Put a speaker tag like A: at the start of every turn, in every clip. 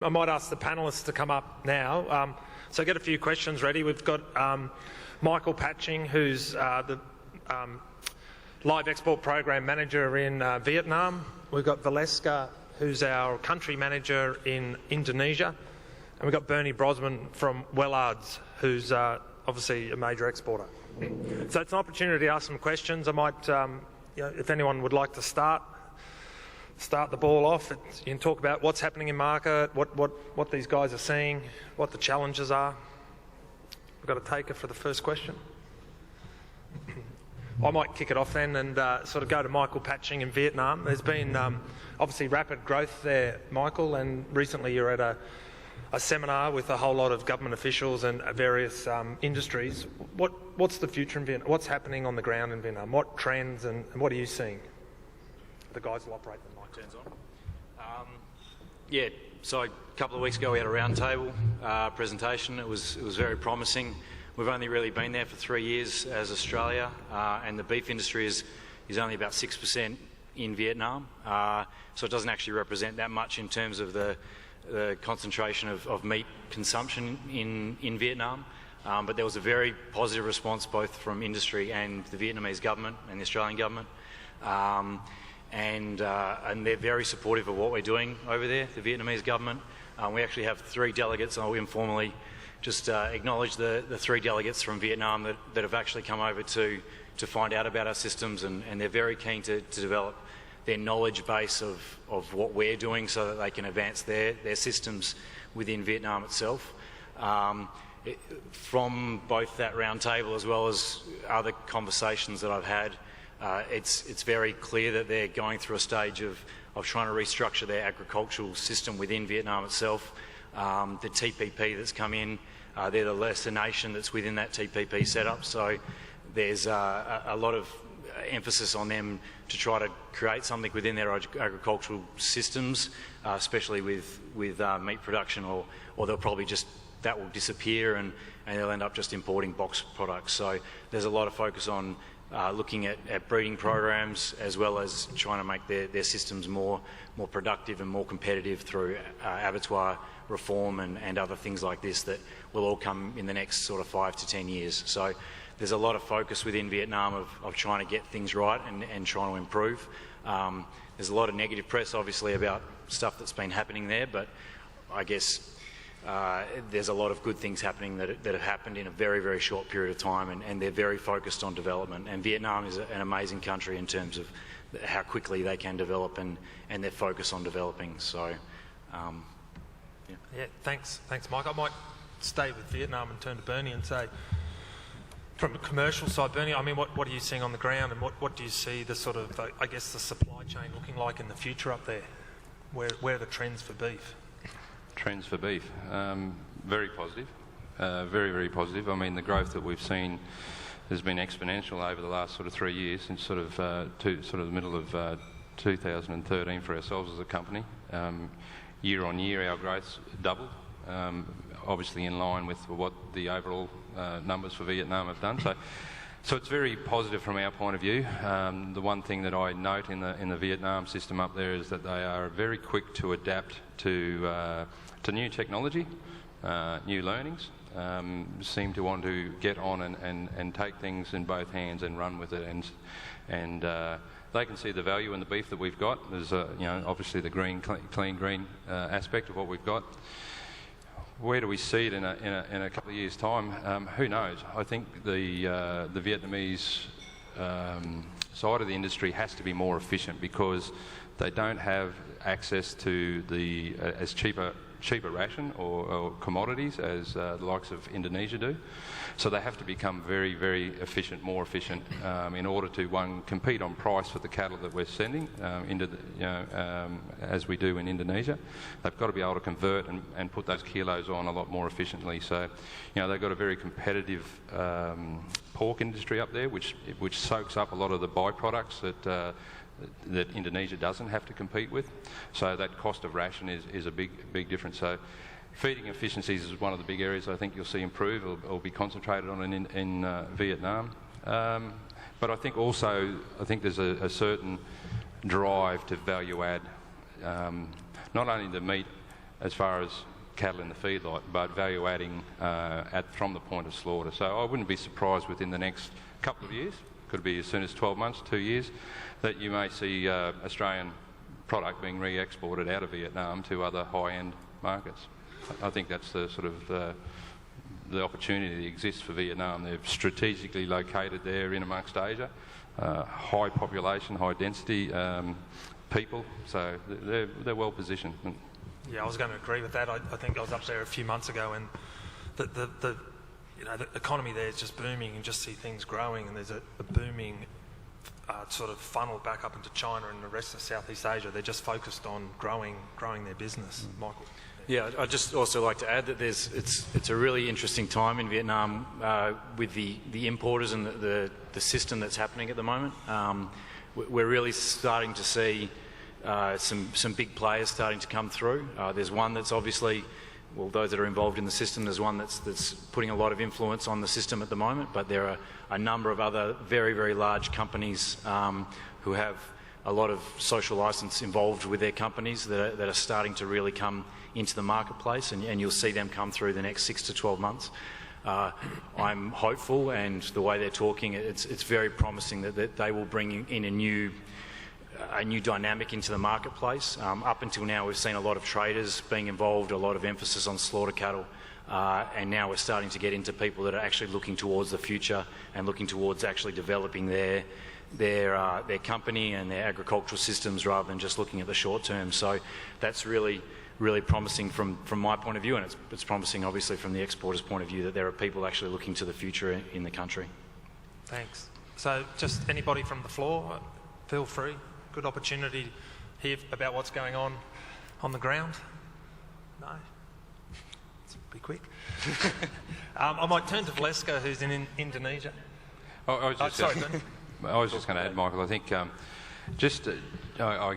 A: I might ask the panellists to come up now. So get a few questions ready. We've got Michael Patching, who's the Live Export Program Manager in Vietnam. We've got Valeska, who's our Country Manager in Indonesia. And we've got Brosnan from Wellard, who's obviously a major exporter. So it's an opportunity to ask some questions. I might, if anyone would like to start the ball off. You can talk about what's happening in market, what these guys are seeing, what the challenges are. We've got a taker for the first question. I might kick it off then and sort of go to Michael Patching in Vietnam. There's been obviously rapid growth there, Michael, and recently you're at a seminar with a whole lot of government officials and various industries. What's the future in Vietnam? What's happening on the ground in Vietnam? What trends and what are you seeing? The guys will operate the mic.
B: Turns on. Yeah, so a couple of weeks ago we had a roundtable presentation. It was very promising. We've only really been there for 3 years as Australia, and the beef industry is only about 6% in Vietnam. So it doesn't actually represent that much in terms of the concentration of meat consumption in Vietnam. But there was a very positive response both from industry and the Vietnamese government and the Australian government. And they're very supportive of what we're doing over there, the Vietnamese government. We actually have 3 delegates, and I'll informally just acknowledge the 3 delegates from Vietnam that have actually come over to find out about our systems, and they're very keen to develop their knowledge base of what we're doing so that they can advance their systems within Vietnam itself. From both that roundtable as well as other conversations that I've had, it's very clear that they're going through a stage of trying to restructure their agricultural system within Vietnam itself. The TPP that's come in, they're the lesser nation that's within that TPP setup, so there's a lot of emphasis on them to try to create something within their agricultural systems, especially with meat production, or they'll probably just, that will disappear and they'll end up just importing box products. So there's a lot of focus on looking at breeding programs as well as trying to make their systems more productive and more competitive through abattoir reform and other things like this that will all come in the next sort of 5 to 10 years. So there's a lot of focus within Vietnam of trying to get things right and trying to improve. There's a lot of negative press obviously about stuff that's been happening there, but I guess there's a lot of good things happening that have happened in a very, very short period of time, and they're very focused on development. And Vietnam is an amazing country in terms of how quickly they can develop and their focus on developing. So,
A: yeah, thanks, Mike. I might stay with Vietnam and turn to Bernie and say, from the commercial side, Bernie, I mean, what are you seeing on the ground, and what do you see the sort of, I guess, the supply chain looking like in the future up there? Where are the trends for beef?
C: Trends for beef, very positive, very, very positive. I mean, the growth that we've seen has been exponential over the last sort of 3 years, since sort of the middle of 2013 for ourselves as a company. Year on year, our growth's doubled, obviously in line with what the overall numbers for Vietnam have done. So it's very positive from our point of view. The one thing that I note in the Vietnam system up there is that they are very quick to adapt to new technology, new learnings. Seem to want to get on and take things in both hands and run with it, and they can see the value in the beef that we've got. There's obviously the clean green aspect of what we've got. Where do we see it in a couple of years' time? Who knows? I think the Vietnamese side of the industry has to be more efficient because they don't have access to the as cheaper ration or commodities as the likes of Indonesia do. So they have to become very, very efficient, more efficient, in order to, one, compete on price for the cattle that we're sending into as we do in Indonesia. They've got to be able to convert and put those kilos on a lot more efficiently. So, they've got a very competitive pork industry up there, which soaks up a lot of the byproducts that Indonesia doesn't have to compete with. So that cost of ration is a big difference. So feeding efficiencies is one of the big areas I think you'll see improve or be concentrated on in Vietnam. But I think also, there's a certain drive to value add, not only the meat as far as cattle in the feedlot, but value adding from the point of slaughter. So I wouldn't be surprised within the next couple of years, could be as soon as 12 months, 2 years, that you may see Australian product being re-exported out of Vietnam to other high-end markets. I think that's the sort of the opportunity that exists for Vietnam. They're strategically located there in amongst Asia, high population, high density people, so they're well positioned.
A: Yeah, I was going to agree with that. I think I was up there a few months ago, and the economy there is just booming. You just see things growing, and there's a booming sort of funnel back up into China and the rest of Southeast Asia. They're just focused on growing their business. Michael.
B: Yeah, I'd just also like to add that it's a really interesting time in Vietnam with the importers and the system that's happening at the moment. We're really starting to see some big players starting to come through. There's one that's obviously, well, those that are involved in the system, there's one that's putting a lot of influence on the system at the moment, but there are a number of other very, very large companies who have a lot of social license involved with their companies that are starting to really come into the marketplace, and you'll see them come through the next 6 to 12 months. I'm hopeful, and the way they're talking, it's very promising that they will bring in a new dynamic into the marketplace. Up until now, we've seen a lot of traders being involved, a lot of emphasis on slaughter cattle, and now we're starting to get into people that are actually looking towards the future and looking towards actually developing their company and their agricultural systems rather than just looking at the short term. So that's really promising from my point of view, and it's promising obviously from the exporters' point of view that there are people actually looking to the future in the country.
A: Thanks. So just anybody from the floor, feel free. Good opportunity to hear about what's going on the ground. No? Let's be quick. I might turn to Valeska, who's in Indonesia.
C: I was just going to add, Michael, I think I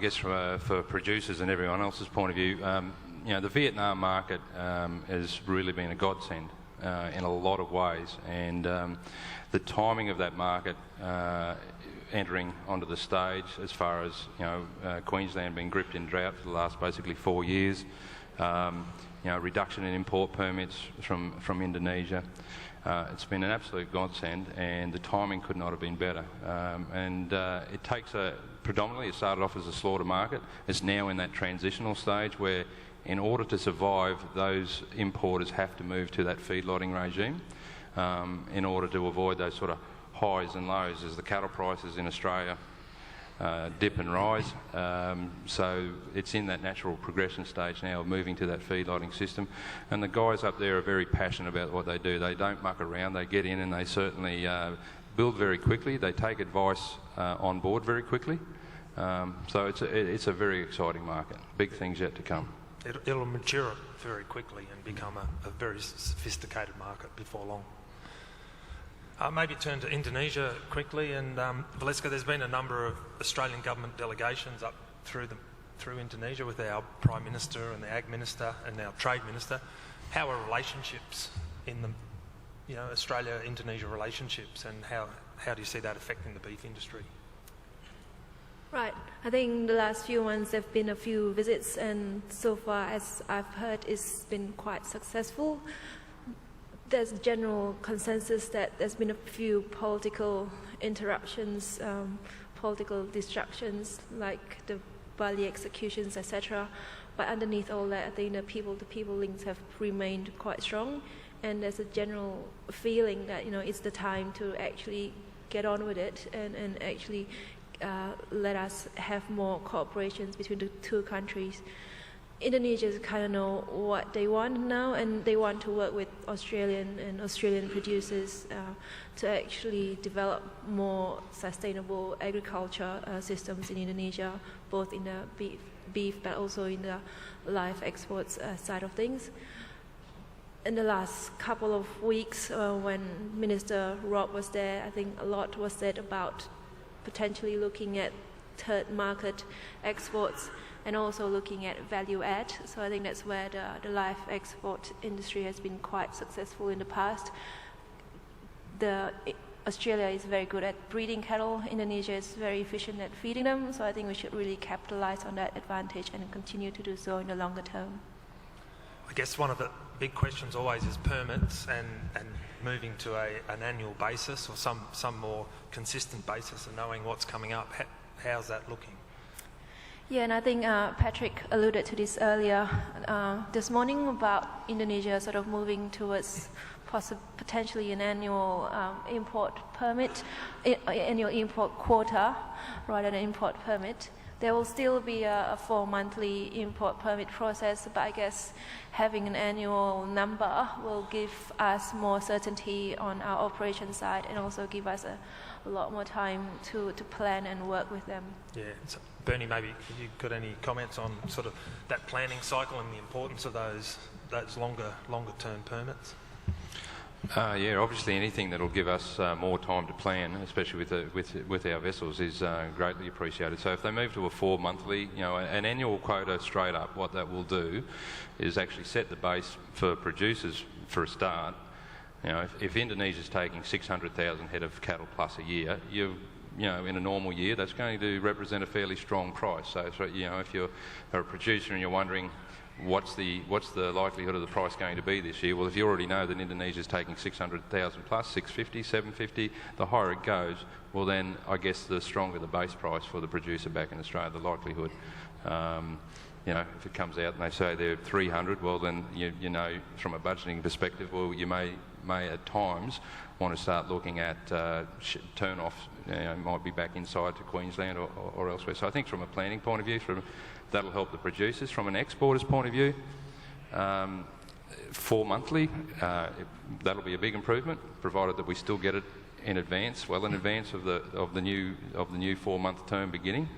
C: guess for producers and everyone else's point of view, the Vietnam market has really been a godsend in a lot of ways, and the timing of that market entering onto the stage, as far as Queensland being gripped in drought for the last basically 4 years, reduction in import permits from Indonesia. It's been an absolute godsend, and the timing could not have been better. It takes predominantly, it started off as a slaughter market. It's now in that transitional stage where, in order to survive, those importers have to move to that feedlotting regime in order to avoid those sort of highs and lows as the cattle prices in Australia dip and rise. So it's in that natural progression stage now of moving to that feedlotting system. And the guys up there are very passionate about what they do. They don't muck around. They get in and they certainly build very quickly. They take advice on board very quickly. So it's a very exciting market. Big things yet to come.
A: It'll mature very quickly and become a very sophisticated market before long. Maybe turn to Indonesia quickly, and Valeska, there's been a number of Australian government delegations up through Indonesia with our Prime Minister and the Ag Minister and our Trade Minister. How are relationships in the Australia-Indonesia relationships, and how do you see that affecting the beef industry?
D: Right. I think the last few months there have been a few visits, and so far, as I've heard, it's been quite successful. There's a general consensus that there's been a few political interruptions, political distractions, like the Bali executions, etc. But underneath all that, I think the people links have remained quite strong, and there's a general feeling that it's the time to actually get on with it and actually let us have more cooperations between the two countries. Indonesians kind of know what they want now, and they want to work with Australian producers to actually develop more sustainable agriculture systems in Indonesia, both in the beef but also in the live exports side of things. In the last couple of weeks, when Minister Rob was there, I think a lot was said about potentially looking at third market exports and also looking at value add. So I think that's where the live export industry has been quite successful in the past. Australia is very good at breeding cattle. Indonesia is very efficient at feeding them. So I think we should really capitalize on that advantage and continue to do so in the longer term.
A: I guess one of the big questions always is permits and moving to an annual basis or some more consistent basis and knowing what's coming up. How's that looking?
D: Yeah, and I think Patrick alluded to this earlier this morning about Indonesia sort of moving towards potentially an annual import permit, annual import quota rather than import permit. There will still be a 4-monthly import permit process, but I guess having an annual number will give us more certainty on our operation side and also give us a lot more time to plan and work with them.
A: Yeah, so Bernie, maybe you got any comments on sort of that planning cycle and the importance of those longer term permits?
C: Yeah, obviously anything that will give us more time to plan, especially with our vessels, is greatly appreciated. So if they move to a 4-monthly, an annual quota straight up, what that will do is actually set the base for producers for a start. If Indonesia's taking 600,000 head of cattle plus a year, in a normal year, that's going to represent a fairly strong price. So if you're a producer and you're wondering, what's the likelihood of the price going to be this year? Well, if you already know that Indonesia's taking 600,000 plus, 650, 750, the higher it goes, well then I guess the stronger the base price for the producer back in Australia, the likelihood. If it comes out and they say they're 300, well then from a budgeting perspective, well you may at times want to start looking at turn-offs, might be back inside to Queensland or elsewhere. So I think from a planning point of view, that'll help the producers. From an exporter's point of view, 4-monthly, that'll be a big improvement, provided that we still get it in advance, well in advance of the new 4-month term beginning.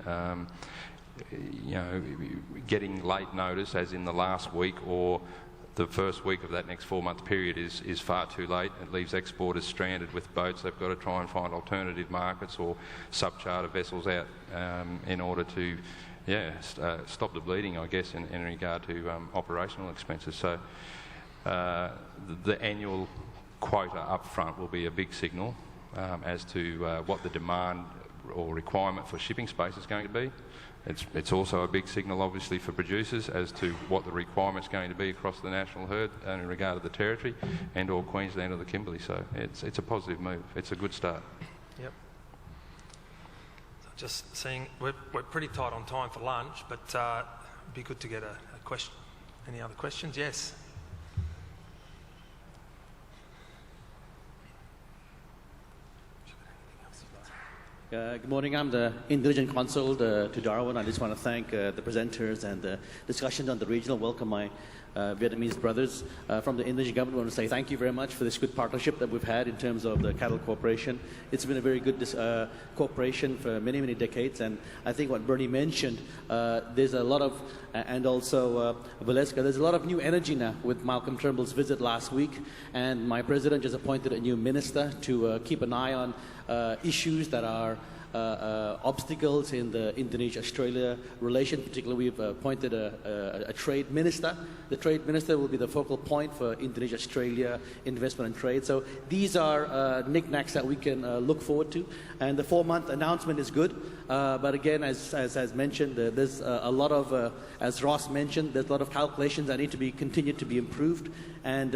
C: Getting late notice, as in the last week or the first week of that next 4-month period, is far too late. It leaves exporters stranded with boats. They've got to try and find alternative markets or sub-charter vessels out in order to stop the bleeding, I guess, in regard to operational expenses. So the annual quota up front will be a big signal as to what the demand or requirement for shipping space is going to be. It's also a big signal, obviously, for producers as to what the requirement's going to be across the national herd in regard to the territory and/or Queensland or the Kimberley. So it's a positive move. It's a good start.
A: Yep. Just seeing, we're pretty tight on time for lunch, but it'd be good to get a question. Any other questions? Yes.
E: Good morning. I'm the Indonesian consul to Darwin. I just want to thank the presenters and the discussion on the regional. Welcome my Vietnamese brothers from the Indonesian government. I want to say thank you very much for this good partnership that we've had in terms of the cattle cooperation. It's been a very good cooperation for many, many decades, and I think what Bernie mentioned, there's a lot of, and also Valeska, there's a lot of new energy now with Malcolm Turnbull's visit last week, and my president just appointed a new minister to keep an eye on issues that are obstacles in the Indonesia-Australia relation. Particularly, we've appointed a trade minister. The trade minister will be the focal point for Indonesia-Australia investment and trade. So these are knickknacks that we can look forward to. And the 4-month announcement is good. But again, as mentioned, there's a lot of, as Ross mentioned, there's a lot of calculations that need to be continued to be improved. And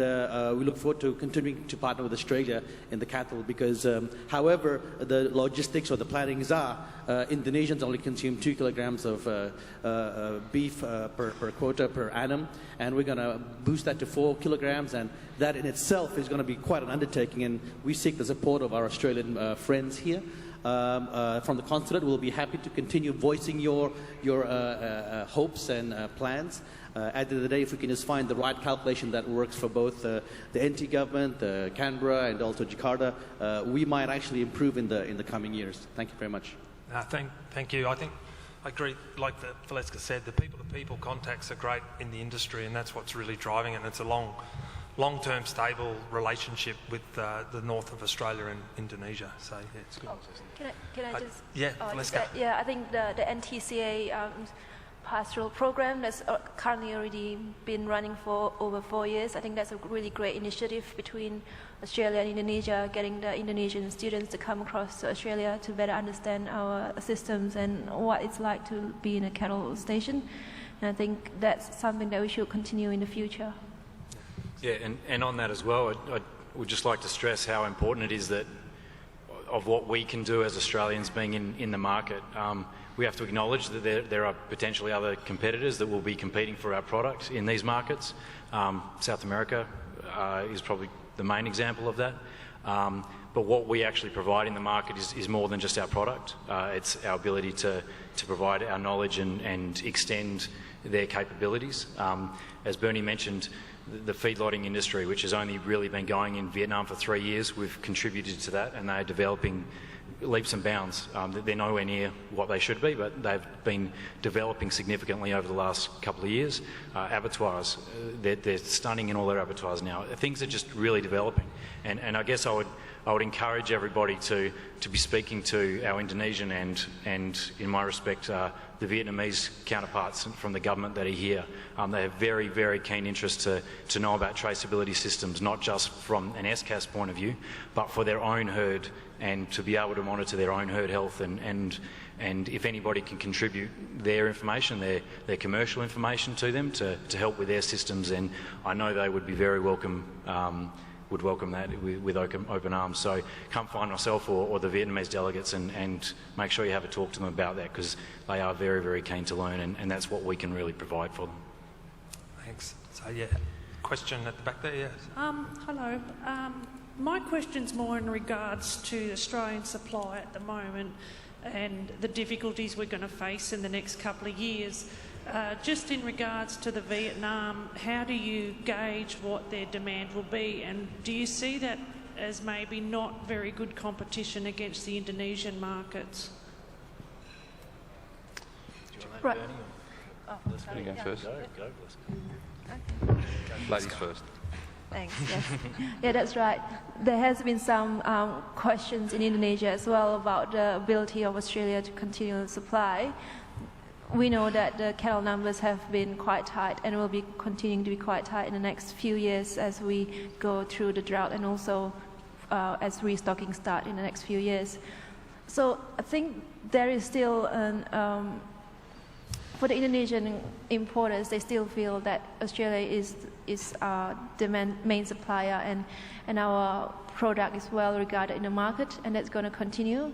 E: we look forward to continuing to partner with Australia in the cattle because, however, the logistics or the plannings are, Indonesians only consume 2 kilograms of beef per quota per annum, and we're going to boost that to 4 kilograms, and that in itself is going to be quite an undertaking, and we seek the support of our Australian friends here. From the consulate, we'll be happy to continue voicing your hopes and plans. At the end of the day, if we can just find the right calculation that works for both the NT government, Canberra, and also Jakarta, we might actually improve in the coming years. Thank you very much.
A: Thank you. I think I agree. Like Valeska said, the people-to-people contacts are great in the industry, and that's what's really driving it. And it's a long-term, stable relationship with the north of Australia and Indonesia. So yeah, it's good.
D: Can I just?
A: Yeah, Valeska.
D: I think the NTCA pastoral program that's currently already been running for over 4 years. I think that's a really great initiative between Australia and Indonesia, getting the Indonesian students to come across to Australia to better understand our systems and what it's like to be in a cattle station. And I think that's something that we should continue in the future.
B: Yeah, and on that as well, I would just like to stress how important it is that of what we can do as Australians being in the market. We have to acknowledge that there are potentially other competitors that will be competing for our product in these markets. South America is probably the main example of that. But what we actually provide in the market is more than just our product. It's our ability to provide our knowledge and extend their capabilities. As Bernie mentioned, the feedlotting industry, which has only really been going in Vietnam for 3 years, we've contributed to that, and they're developing leaps and bounds. They're nowhere near what they should be, but they've been developing significantly over the last couple of years. Abattoirs, they're stunning in all their abattoirs now. Things are just really developing, and I guess I would encourage everybody to be speaking to our Indonesian and in my respect, the Vietnamese counterparts from the government that are here. They have very, very keen interest to know about traceability systems, not just from an SCAS point of view, but for their own herd, and to be able to monitor their own herd health, and if anybody can contribute their information, their commercial information to them to help with their systems, and I know they would be very welcome, would welcome that with open arms. So come find myself or the Vietnamese delegates and make sure you have a talk to them about that, because they are very, very keen to learn, and that's what we can really provide for them.
A: Thanks. So yeah, question at the back there, yes.
F: Hello. My question's more in regards to Australian supply at the moment and the difficulties we're going to face in the next couple of years. Just in regards to the Vietnam, how do you gauge what their demand will be, and do you see that as maybe not very good competition against the Indonesian markets?
B: Do you want
D: Right.
B: that, Bernie?
D: Oh,
C: Can you go first?
B: Go.
C: Ladies first.
D: Thanks. Yes. Yeah, that's right. There has been some questions in Indonesia as well about the ability of Australia to continue the supply. We know that the cattle numbers have been quite tight and will be continuing to be quite tight in the next few years as we go through the drought, and also as restocking start in the next few years. So I think there is still for the Indonesian importers, they still feel that Australia is the main supplier, and our product is well regarded in the market, and that's going to continue.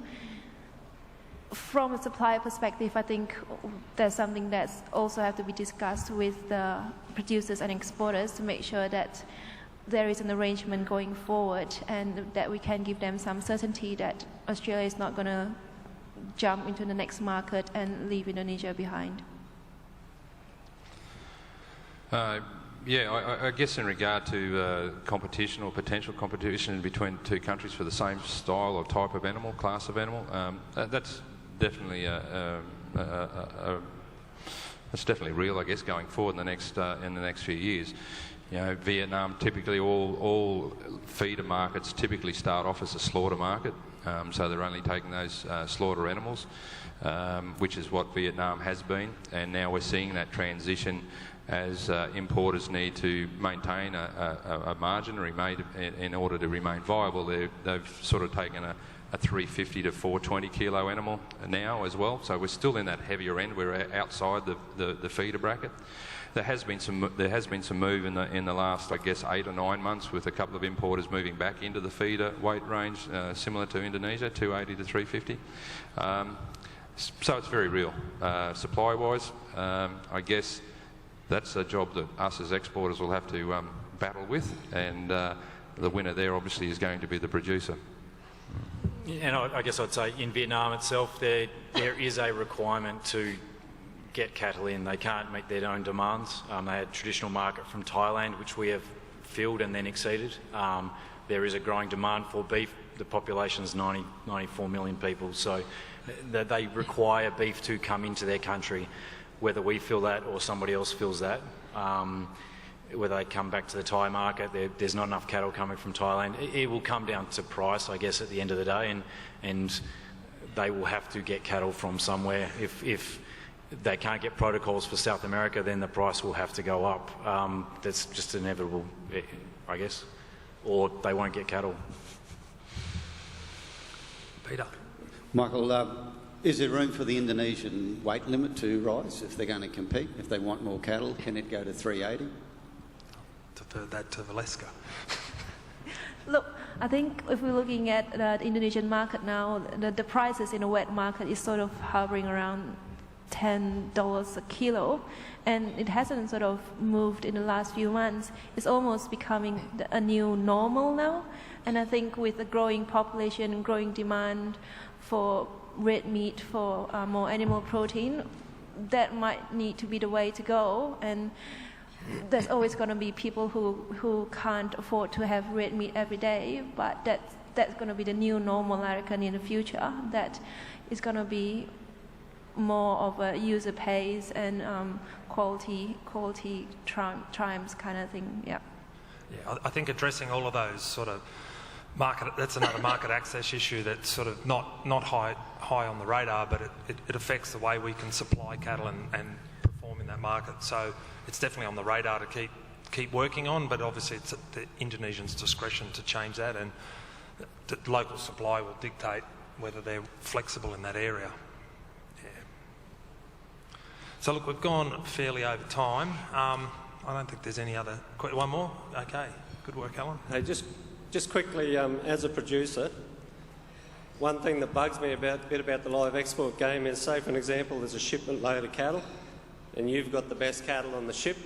D: From a supplier perspective, I think there's something that's also have to be discussed with the producers and exporters to make sure that there is an arrangement going forward, and that we can give them some certainty that Australia is not going to jump into the next market and leave Indonesia behind.
C: Yeah, I guess in regard to competition or potential competition between two countries for the same style or type of animal, class of animal, that's definitely that's definitely real, I guess, going forward in the next few years. You know, Vietnam, typically all feeder markets typically start off as a slaughter market, so they're only taking those slaughter animals, which is what Vietnam has been, and now we're seeing that transition as importers need to maintain a margin in order to remain viable. They've sort of taken a 350 to 420 kilo animal now as well, so we're still in that heavier end. We're outside the feeder bracket. There has been some move in the last, I guess, 8 or 9 months, with a couple of importers moving back into the feeder weight range, similar to Indonesia, 280 to 350. So it's very real. Supply-wise, I guess that's a job that us as exporters will have to battle with, and the winner there obviously is going to be the producer.
B: And I guess I'd say in Vietnam itself, there is a requirement to get cattle in. They can't meet their own demands. They had a traditional market from Thailand, which we have filled and then exceeded. There is a growing demand for beef. The population is 94 million people, so they require beef to come into their country, whether we feel that or somebody else feels that. Whether they come back to the Thai market, there's not enough cattle coming from Thailand. It will come down to price, I guess, at the end of the day, and they will have to get cattle from somewhere. If they can't get protocols for South America, then the price will have to go up. That's just inevitable, I guess, or they won't get cattle.
A: Peter.
G: Michael, is there room for the Indonesian weight limit to rise if they're going to compete? If they want more cattle, can it go to 380?
A: defer that to Valeska.
D: Look, I think if we're looking at the Indonesian market now, the prices in the wet market is sort of hovering around $10 a kilo, and it hasn't sort of moved in the last few months. It's almost becoming a new normal now, and I think with the growing population and growing demand for red meat, for more animal protein, that might need to be the way to go. And there's always going to be people who can't afford to have red meat every day, but that's going to be the new normal, I reckon, in the future. That is going to be more of a user pays and quality triumphs kind of thing. Yeah.
A: Yeah, I think addressing all of those sort of that's another market access issue that's sort of not high on the radar, but it affects the way we can supply cattle and perform in that market. So it's definitely on the radar to keep working on, but obviously it's at the Indonesians' discretion to change that, and the local supply will dictate whether they're flexible in that area. Yeah. So look, we've gone fairly over time. I don't think there's any other... One more? Okay. Good work, Alan.
H: Hey, just quickly, as a producer, one thing that bugs me a bit about the live export game is, say for an example, there's a shipment load of cattle and you've got the best cattle on the ship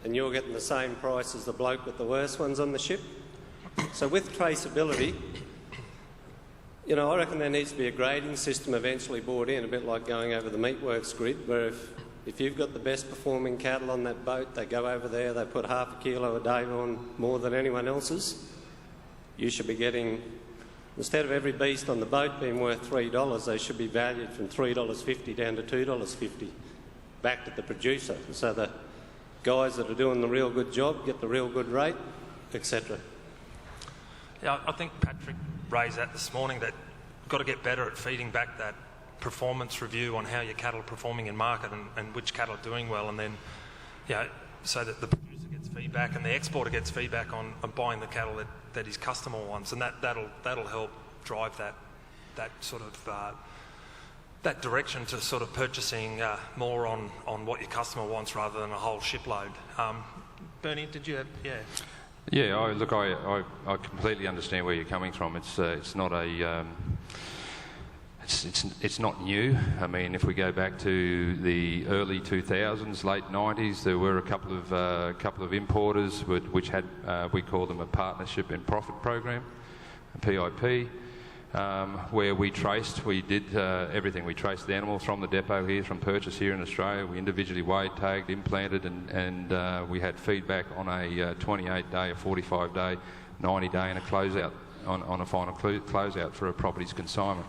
H: and you're getting the same price as the bloke with the worst ones on the ship. So with traceability, you know, I reckon there needs to be a grading system eventually brought in, a bit like going over the meatworks grid, where if you've got the best performing cattle on that boat, they go over there, they put half a kilo a day on more than anyone else's. You should be getting, instead of every beast on the boat being worth $3, they should be valued from $3.50 down to $2.50 back to the producer. So the guys that are doing the real good job get the real good rate, etc.
A: Yeah, I think Patrick raised that this morning, that you've got to get better at feeding back that performance review on how your cattle are performing in market and which cattle are doing well, and then, you know, so that the producer gets feedback and the exporter gets feedback on buying the cattle that his customer wants, and that'll help drive that sort of that direction to sort of purchasing more on what your customer wants rather than a whole shipload. Bernie, did you have... Yeah.
C: Yeah, I completely understand where you're coming from. It's not a... It's not new. I mean, if we go back to the early 2000s, late 90s, there were a couple of importers which had, we call them a partnership in profit program, a PIP, where we did everything. We traced the animal from the depot here, from purchase here in Australia. We individually weighed, tagged, implanted, and we had feedback on a 28-day, a 45-day, 90-day, and a closeout on a final closeout for a property's consignment.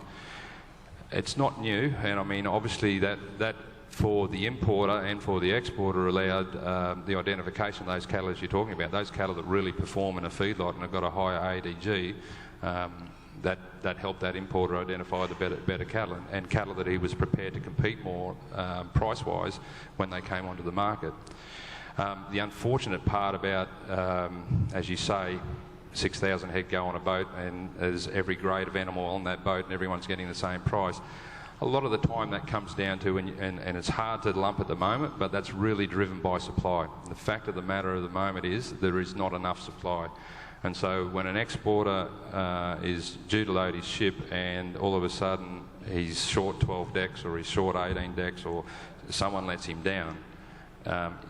C: It's not new, and I mean, obviously that for the importer and for the exporter allowed the identification of those cattle as you're talking about, those cattle that really perform in a feedlot and have got a higher ADG, that helped that importer identify the better cattle, and cattle that he was prepared to compete more price-wise when they came onto the market. The unfortunate part about, as you say, 6,000 head go on a boat and there's every grade of animal on that boat and everyone's getting the same price. A lot of the time that comes down to, and it's hard to lump at the moment, but that's really driven by supply. The fact of the matter at the moment is there is not enough supply. And so when an exporter is due to load his ship and all of a sudden he's short 12 decks or he's short 18 decks or someone lets him down,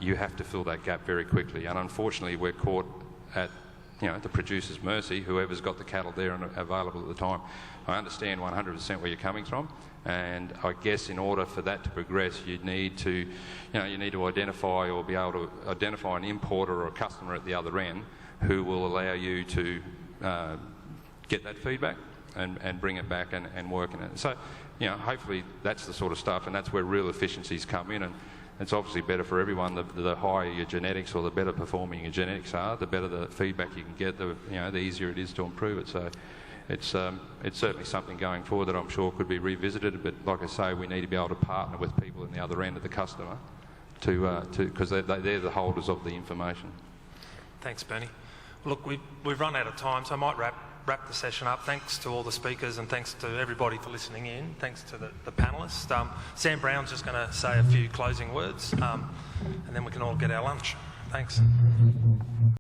C: you have to fill that gap very quickly. And unfortunately we're caught at the producer's mercy, whoever's got the cattle there and available at the time. I understand 100% where you're coming from, and I guess in order for that to progress, you need to identify or be able to identify an importer or a customer at the other end who will allow you to get that feedback and bring it back and work in it. So, hopefully that's the sort of stuff, and that's where real efficiencies come in. And it's obviously better for everyone. The higher your genetics or the better performing your genetics are, the better the feedback you can get, the easier it is to improve it. So it's certainly something going forward that I'm sure could be revisited. But like I say, we need to be able to partner with people in the other end of the customer because they're the holders of the information.
A: Thanks, Bernie. Look, we've run out of time, so I might wrap the session up. Thanks to all the speakers and thanks to everybody for listening in. Thanks to the panellists. Sam Brown's just going to say a few closing words and then we can all get our lunch. Thanks.